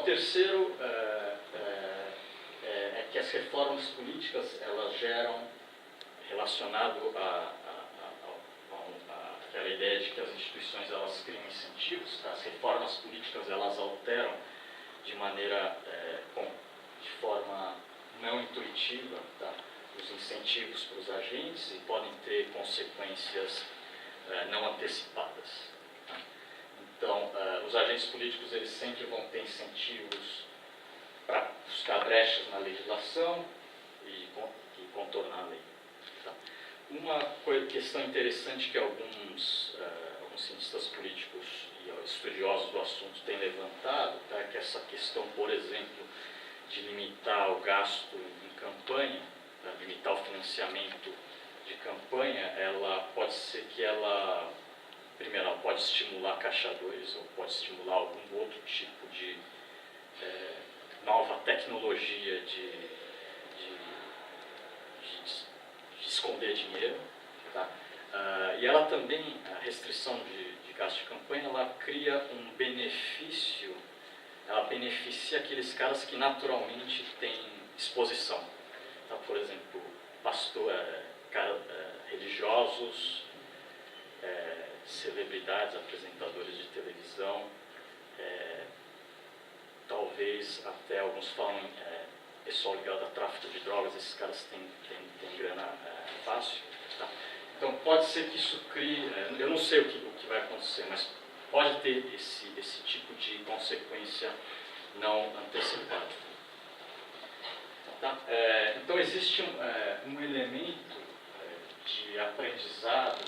o terceiro é que as reformas políticas elas geram, relacionado àquela ideia de que as instituições elas criam incentivos, tá? As reformas políticas elas alteram de maneira, de forma não intuitiva, tá? Os incentivos para os agentes e podem ter consequências não antecipadas. Tá? Então, os agentes políticos eles sempre vão ter incentivos para buscar brechas na legislação e contornar a lei. Tá? Uma questão interessante que alguns cientistas políticos e estudiosos do assunto têm levantado, tá, é que essa questão, por exemplo, de limitar o gasto em campanha, tá, limitar o financiamento de campanha, ela pode ser que primeiro, ela pode estimular Caixa 2 ou pode estimular algum outro tipo de nova tecnologia de esconder dinheiro. Tá? E ela também, a restrição de gasto de campanha, ela cria um benefício, ela beneficia aqueles caras que naturalmente têm exposição. Tá? Por exemplo, religiosos, celebridades, apresentadores de televisão, talvez até alguns falam pessoal ligado a tráfico de drogas, esses caras têm grana fácil. Tá? Então pode ser que isso crie, eu não sei o que vai acontecer, mas pode ter esse tipo de consequência não antecipada. Tá? Então existe um elemento de aprendizado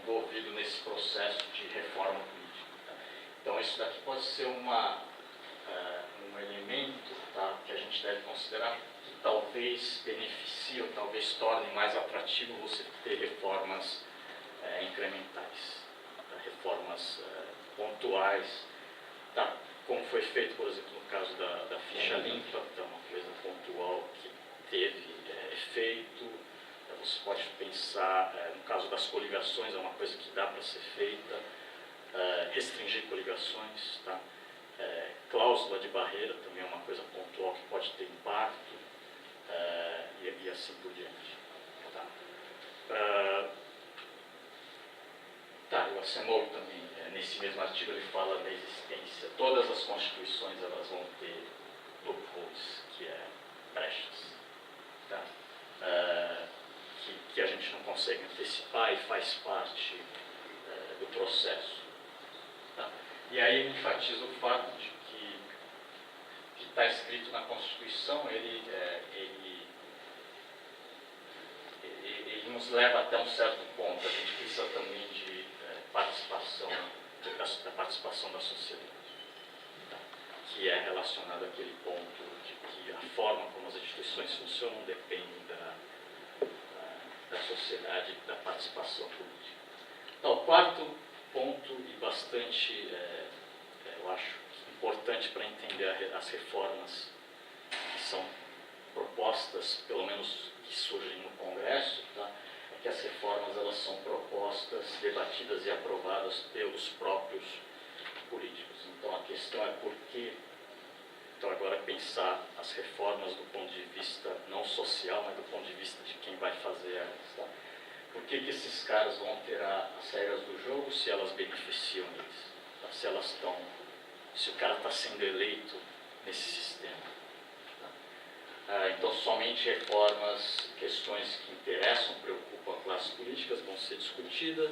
envolvido nesse processo de reforma política. Tá? Então isso daqui pode ser um elemento, tá, que a gente deve considerar que talvez beneficie ou talvez torne mais atrativo você ter reformas incrementais, tá? Reformas pontuais, tá? Como foi feito, por exemplo, no caso da ficha limpa, que é uma coisa pontual que teve efeito. Você pode pensar, no caso das coligações, é uma coisa que dá para ser feita, restringir coligações, tá? Cláusula de barreira também é uma coisa pontual que pode ter impacto, e assim por diante. Tá? E o Acemoglu também, nesse mesmo artigo, ele fala da existência. Todas as constituições elas vão ter loopholes, que é brechas, tá? Que a gente não consegue antecipar e faz parte do processo. Tá? E aí ele enfatiza o fato de que está escrito na Constituição, ele nos leva até um certo ponto. A gente precisa também de participação, da participação da sociedade, tá? Que é relacionado àquele ponto de que a forma como as instituições funcionam depende da sociedade e da participação política. Então, o quarto ponto, e bastante, eu acho, importante para entender as reformas que são propostas, pelo menos que surgem no Congresso, tá? É que as reformas elas são propostas, debatidas e aprovadas pelos próprios políticos. Então, a questão é por que, então agora pensar as reformas do ponto de vista não social, mas do ponto de vista de quem vai fazer elas. Tá? Por que esses caras vão alterar as regras do jogo se elas beneficiam eles? Tá? Se o cara está sendo eleito nesse sistema. Tá? Então, somente reformas, questões que interessam, preocupam a classe política vão ser discutidas.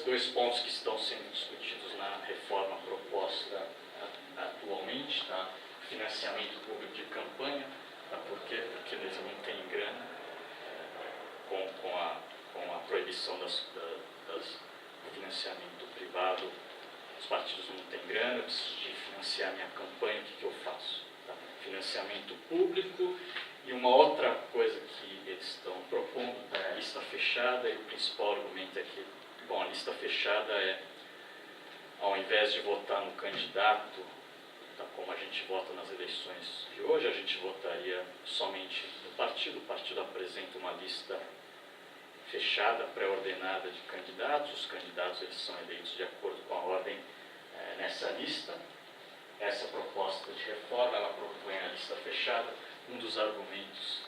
Dois pontos que estão sendo discutidos na reforma proposta atualmente, tá? Financiamento público de campanha. Tá? Por quê? Porque eles não têm grana. Com a proibição do financiamento privado, os partidos não têm grana, eu preciso de financiar minha campanha, o que eu faço? Tá? Financiamento público. E uma outra coisa que eles estão propondo é a lista fechada, e o principal argumento é que, bom, a lista fechada ao invés de votar no candidato, tá, como a gente vota nas eleições de hoje, a gente votaria somente no partido. O partido apresenta uma lista fechada, pré-ordenada de candidatos. Os candidatos eles são eleitos de acordo com a ordem nessa lista. essa proposta de reforma, ela propõe a lista fechada. Um dos argumentos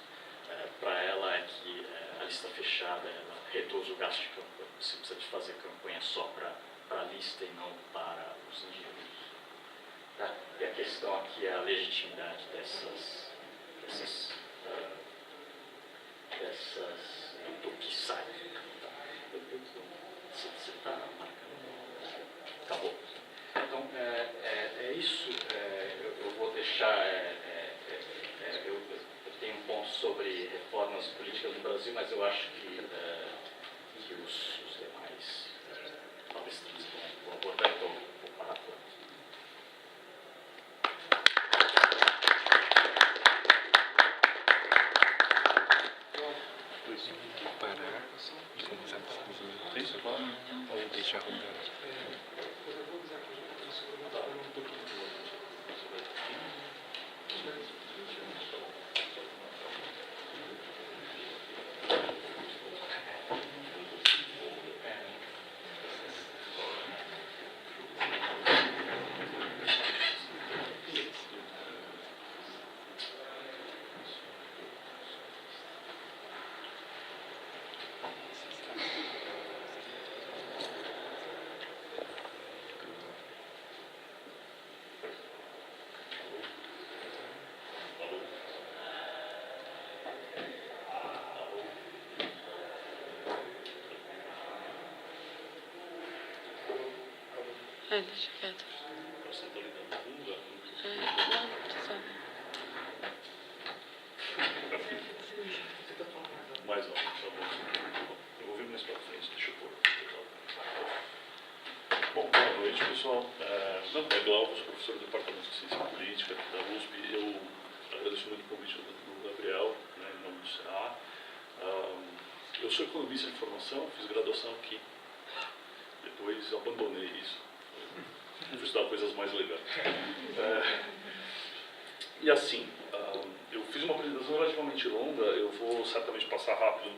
para ela é que a lista fechada ela reduz o gasto de campanha. Você precisa de fazer campanha só para a lista e não para os indivíduos. Tá? E a questão aqui é a legitimidade do que sai. Tá? Você está marcando? Acabou. Então, é isso. Eu vou deixar. Eu tenho um ponto sobre reformas políticas no Brasil, mas eu acho que os demais palestrantes vão abordar, então vou parar por aqui. Parar e começar a isso, ou deixar rodar. Deixa quieto. Você está ligando a bunda? Não, só. Mais alto, tá bom. Eu vou vir mais para frente, deixa eu pôr. Bom, boa noite, pessoal. Meu nome é Glauco, sou professor do Departamento de Ciência Política da USP. Eu agradeço muito o convite do Gabriel, em nome do CA. Eu sou economista de formação, fiz graduação aqui. Depois abandonei isso. Fui estudar coisas mais legais. E assim, eu fiz uma apresentação relativamente longa, eu vou certamente passar rápido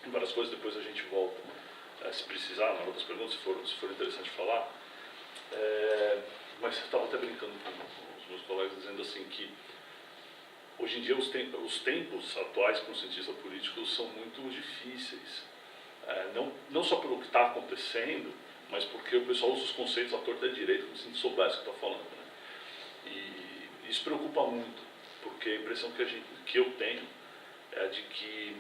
em várias coisas, depois a gente volta, se precisar, na hora das perguntas, se for interessante falar. Mas eu estava até brincando com os meus colegas, dizendo assim que hoje em dia os tempos atuais para um cientista político são muito difíceis. Não só pelo que está acontecendo, mas porque o pessoal usa os conceitos à torta e à direita, como se não soubesse o que está falando. Né? E isso preocupa muito, porque a impressão que eu tenho é de que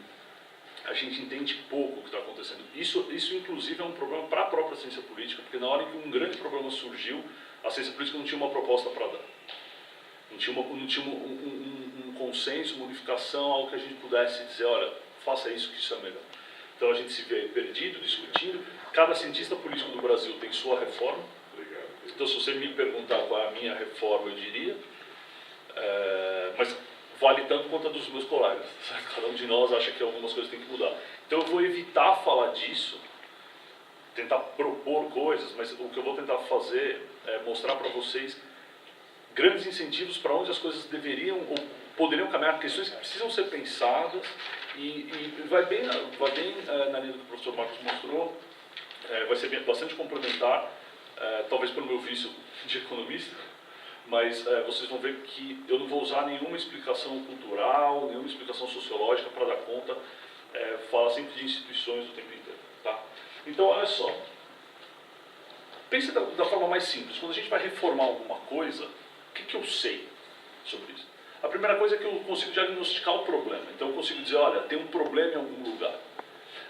a gente entende pouco o que está acontecendo. Isso inclusive é um problema para a própria ciência política, porque na hora em que um grande problema surgiu, a ciência política não tinha uma proposta para dar. Não tinha um consenso, uma unificação, algo que a gente pudesse dizer, olha, faça isso, que isso é melhor. Então a gente se vê perdido, discutindo. Cada cientista político do Brasil tem sua reforma. Então se você me perguntar qual é a minha reforma, eu diria. Mas vale tanto quanto a dos meus colegas. Cada um de nós acha que algumas coisas têm que mudar. Então eu vou evitar falar disso, tentar propor coisas, mas o que eu vou tentar fazer é mostrar para vocês grandes incentivos para onde as coisas deveriam ou poderiam caminhar, questões que precisam ser pensadas e vai bem na linha do que o professor Marcos mostrou, vai ser bastante complementar, talvez pelo meu vício de economista, mas vocês vão ver que eu não vou usar nenhuma explicação cultural, nenhuma explicação sociológica para dar conta, fala sempre de instituições o tempo inteiro. Tá? Então, olha só, pense da forma mais simples. Quando a gente vai reformar alguma coisa, o que eu sei sobre isso? A primeira coisa é que eu consigo diagnosticar o problema. Então eu consigo dizer, olha, tem um problema em algum lugar.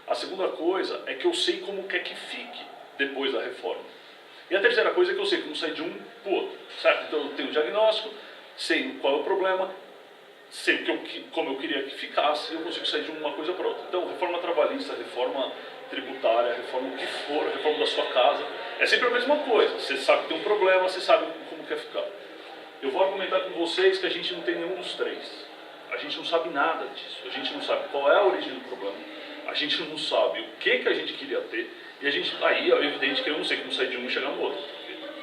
A segunda coisa é que eu sei como quer que fique depois da reforma. E a terceira coisa é que eu sei como sair de um para o outro. Certo? Então eu tenho um diagnóstico, sei qual é o problema, sei como eu queria que ficasse, e eu consigo sair de uma coisa para outra. Então, reforma trabalhista, reforma tributária, reforma o que for, reforma da sua casa, é sempre a mesma coisa. Você sabe que tem um problema, você sabe como quer ficar. Eu vou argumentar com vocês que a gente não tem nenhum dos três. A gente não sabe nada disso. A gente não sabe qual é a origem do problema. A gente não sabe o que a gente queria ter. E a gente, aí é evidente que eu não sei como sair de um e chegar no outro.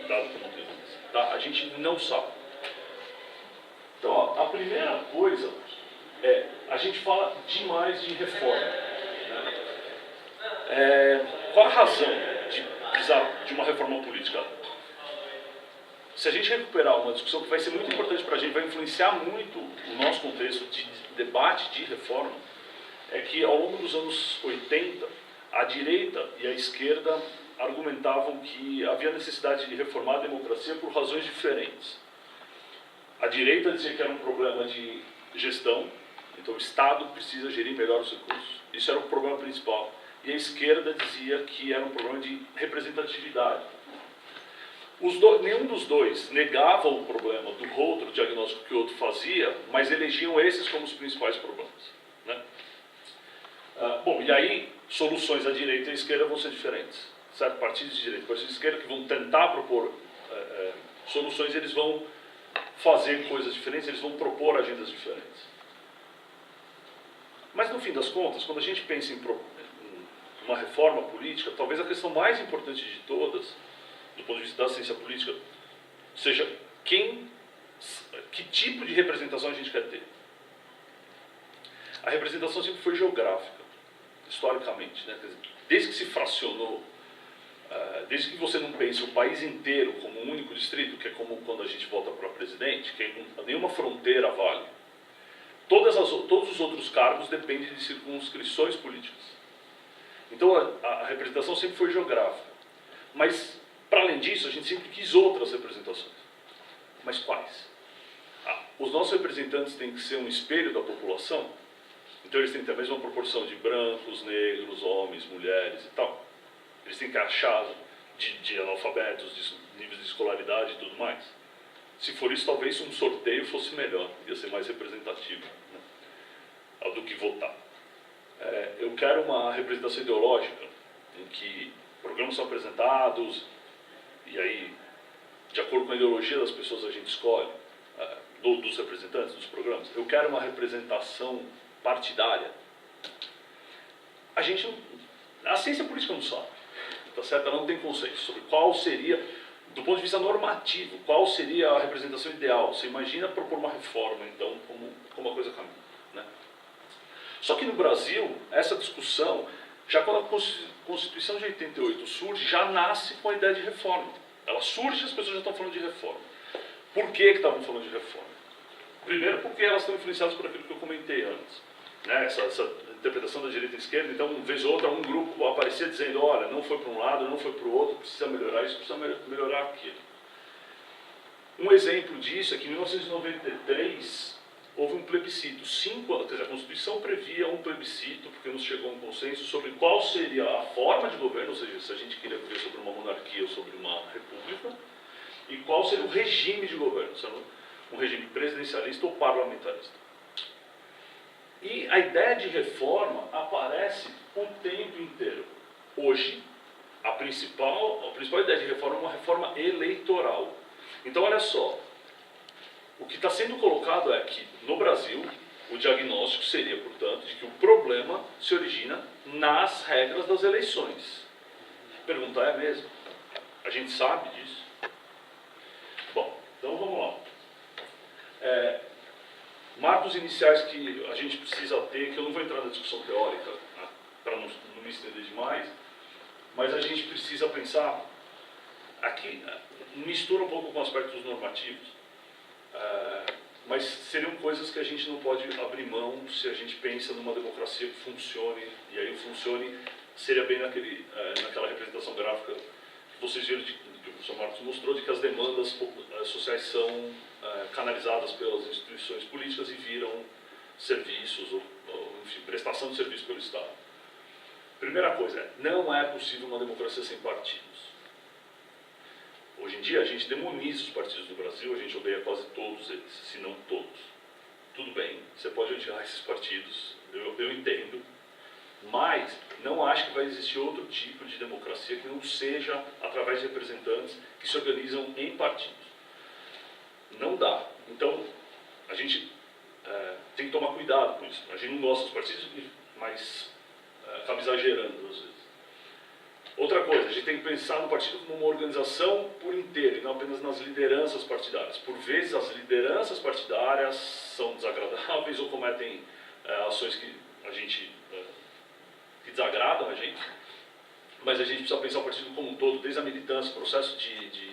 Dado que eu não tenho. Tá? A gente não sabe. Então, ó, a primeira coisa é, a gente fala demais de reforma. Né? Qual a razão de precisar de uma reforma política? se a gente recuperar uma discussão que vai ser muito importante para a gente, vai influenciar muito o nosso contexto de debate de reforma, é que ao longo dos anos 80, a direita e a esquerda argumentavam que havia necessidade de reformar a democracia por razões diferentes. A direita dizia que era um problema de gestão, então o Estado precisa gerir melhor os recursos, isso era o problema principal. E a esquerda dizia que era um problema de representatividade. Nenhum dos dois negava o problema do outro, o diagnóstico que o outro fazia, mas elegiam esses como os principais problemas, né? Bom, e aí, soluções à direita e à esquerda vão ser diferentes. Certo? Partidos de direita e partidos de esquerda que vão tentar propor soluções, eles vão fazer coisas diferentes, eles vão propor agendas diferentes. Mas, no fim das contas, quando a gente pensa em uma reforma política, talvez a questão mais importante de todas, do ponto de vista da ciência política, seja que tipo de representação a gente quer ter. A representação sempre foi geográfica, historicamente, né? Desde que se fracionou, desde que você não pense o país inteiro como um único distrito, que é como quando a gente vota para presidente, que nenhuma fronteira vale. Todos os outros cargos dependem de circunscrições políticas. Então a representação sempre foi geográfica. Mas, para além disso, a gente sempre quis outras representações. Mas quais? Os nossos representantes têm que ser um espelho da população, então eles têm que ter a mesma proporção de brancos, negros, homens, mulheres e tal. Eles têm que achar de analfabetos, de níveis de escolaridade e tudo mais. Se for isso, talvez um sorteio fosse melhor, ia ser mais representativo, né, do que votar. Eu quero uma representação ideológica em que programas são apresentados e aí, de acordo com a ideologia das pessoas, a gente escolhe, dos representantes dos programas. Eu quero uma representação partidária. A ciência política não sabe, tá certo? Ela não tem conceito sobre qual seria, do ponto de vista normativo, qual seria a representação ideal. Você imagina propor uma reforma, então, como a coisa caminha, né? Só que no Brasil, essa discussão, já quando a Constituição de 88 surge, já nasce com a ideia de reforma. Ela surge e as pessoas já estão falando de reforma. Por que estavam falando de reforma? Primeiro, porque elas estão influenciadas por aquilo que eu comentei antes, né? Essa interpretação da direita e esquerda. Então, uma vez ou outra, um grupo aparecia dizendo, olha, não foi para um lado, não foi para o outro, precisa melhorar isso, precisa melhorar aquilo. Um exemplo disso é que em 1993 houve um plebiscito. A Constituição previa um plebiscito, porque nos chegou um consenso sobre qual seria a forma de governo, ou seja, se a gente queria viver sobre uma monarquia ou sobre uma república, e qual seria o regime de governo, se era um regime presidencialista ou parlamentarista. E a ideia de reforma aparece o tempo inteiro. Hoje, a principal ideia de reforma é uma reforma eleitoral. Então, olha só, o que está sendo colocado é que, no Brasil, o diagnóstico seria, portanto, de que o problema se origina nas regras das eleições. A pergunta é mesmo? A gente sabe disso? Bom, então vamos lá. Marcos iniciais que a gente precisa ter, que eu não vou entrar na discussão teórica, né, para não me estender demais, mas a gente precisa pensar, aqui mistura um pouco com aspectos normativos, mas seriam coisas que a gente não pode abrir mão se a gente pensa numa democracia que funcione, e aí o funcione seria bem naquela representação gráfica que vocês viram, que o professor Marcos mostrou, de que as demandas sociais são canalizadas pelas instituições políticas e viram serviços, ou enfim, prestação de serviço pelo Estado. Primeira coisa, não é possível uma democracia sem partidos. Hoje em dia a gente demoniza os partidos do Brasil, a gente odeia quase todos eles, se não todos. Tudo bem, você pode odiar esses partidos, eu entendo, mas não acho que vai existir outro tipo de democracia que não seja através de representantes que se organizam em partidos. Não dá. Então, a gente tem que tomar cuidado com isso. A gente não gosta dos partidos, mas acaba exagerando às vezes. Outra coisa, a gente tem que pensar no partido como uma organização por inteiro, e não apenas nas lideranças partidárias. Por vezes, as lideranças partidárias são desagradáveis ou cometem ações que desagradam a gente, mas a gente precisa pensar o partido como um todo, desde a militância, o processo de